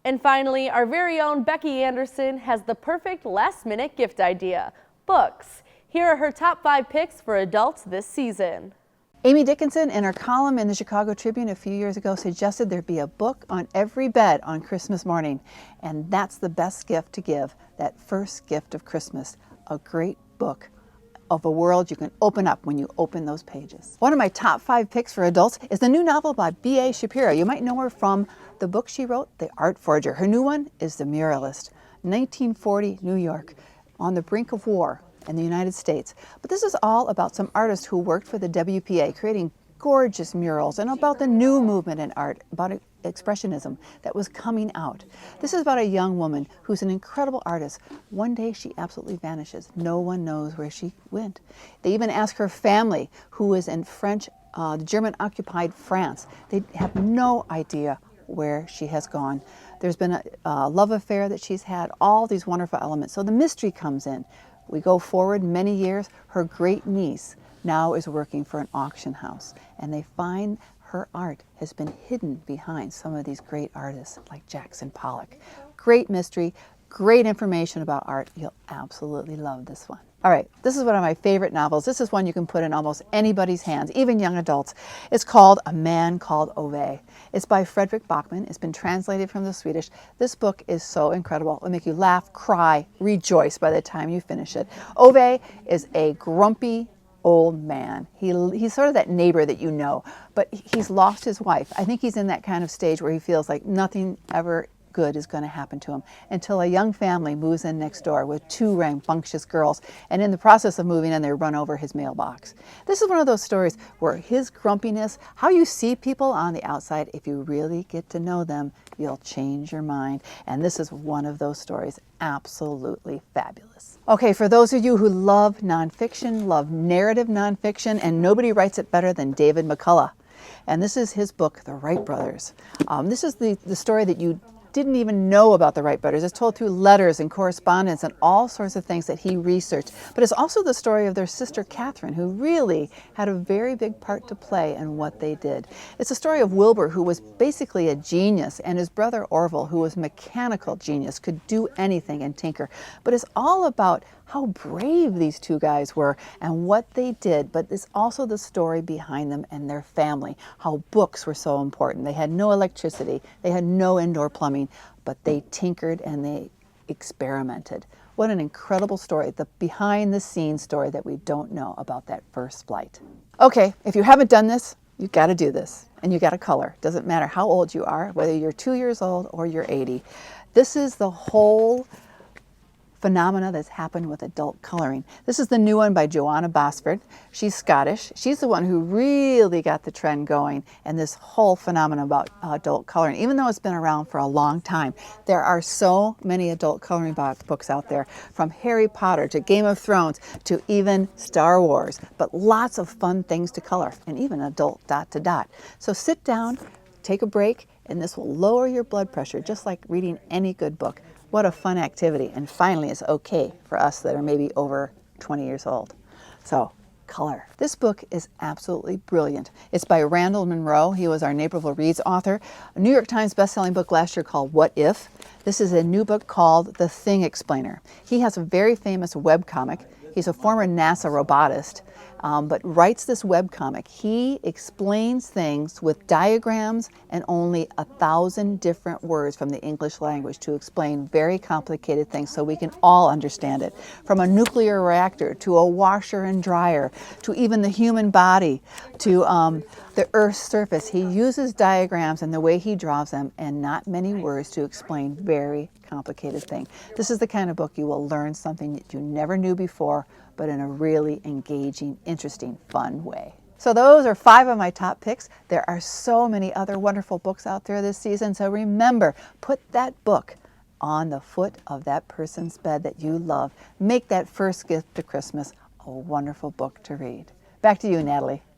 And finally, our very own Becky Anderson has the perfect last-minute gift idea: books. Here are her top 5 picks for adults this season. Amy Dickinson, in her column in the Chicago Tribune a few years ago, suggested there be a book on every bed on Christmas morning. And that's the best gift to give, that first gift of Christmas, a great book of a world you can open up when you open those pages. One of my top 5 picks for adults is the new novel by B.A. Shapiro. You might know her from the book she wrote, The Art Forger. Her new one is The Muralist, 1940 New York, on the brink of war in the United States. But this is all about some artists who worked for the WPA, creating gorgeous murals, and about the new movement in art, about expressionism that was coming out. This is about a young woman who's an incredible artist. One day she absolutely vanishes. No one knows where she went. They even ask her family, who is in German-occupied France. They have no idea where she has gone. There's been a love affair that she's had, all these wonderful elements. So the mystery comes in. We go forward many years. Her great niece now is working for an auction house, and they find her art has been hidden behind some of these great artists like Jackson Pollock. Great mystery, great information about art. You'll absolutely love this one. All right, this is one of my favorite novels. This is one you can put in almost anybody's hands, even young adults. It's called A Man Called Ove. It's by Fredrik Backman. It's been translated from the Swedish. This book is so incredible. It'll make you laugh, cry, rejoice by the time you finish it. Ove is a grumpy old man. He's sort of that neighbor that you know, but he's lost his wife. I think he's in that kind of stage where he feels like nothing ever good is going to happen to him, until a young family moves in next door with 2 rambunctious girls, and in the process of moving in, they run over his mailbox. This is one of those stories where his grumpiness, how you see people on the outside, if you really get to know them, you'll change your mind. And this is one of those stories. Absolutely fabulous. Okay, for those of you who love nonfiction, love narrative nonfiction, and nobody writes it better than David McCullough. And this is his book, The Wright Brothers. This is the story that you didn't even know about the Wright brothers. It's told through letters and correspondence and all sorts of things that he researched. But it's also the story of their sister Catherine, who really had a very big part to play in what they did. It's a story of Wilbur, who was basically a genius, and his brother Orville, who was a mechanical genius, could do anything and tinker. But it's all about how brave these 2 guys were and what they did, but it's also the story behind them and their family, how books were so important. They had no electricity, they had no indoor plumbing, but they tinkered and they experimented. What an incredible story, the behind-the-scenes story that we don't know about that first flight. Okay, if you haven't done this, you've got to do this, and you got to color. Doesn't matter how old you are, whether you're 2 years old or you're 80. This is the whole phenomena that's happened with adult coloring. This is the new one by Joanna Basford. She's Scottish. She's the one who really got the trend going, and this whole phenomenon about adult coloring, even though it's been around for a long time. There are so many adult coloring books out there, from Harry Potter to Game of Thrones to even Star Wars, but lots of fun things to color, and even adult dot to dot. So sit down, take a break, and this will lower your blood pressure, just like reading any good book. What a fun activity. And finally, it's okay for us that are maybe over 20 years old. So, color. This book is absolutely brilliant. It's by Randall Munroe. He was our Naperville Reads author. A New York Times bestselling book last year called What If? This is a new book called The Thing Explainer. He has a very famous webcomic. He's a former NASA robotist, but writes this webcomic. He explains things with diagrams and only 1,000 different words from the English language to explain very complicated things so we can all understand it. From a nuclear reactor to a washer and dryer to even the human body to the Earth's surface. He uses diagrams and the way he draws them and not many words to explain very complicated things. This is the kind of book you will learn something that you never knew before, but in a really engaging, interesting, fun way. So those are 5 of my top picks. There are so many other wonderful books out there this season, so remember, put that book on the foot of that person's bed that you love. Make that first gift to Christmas a wonderful book to read. Back to you, Natalie.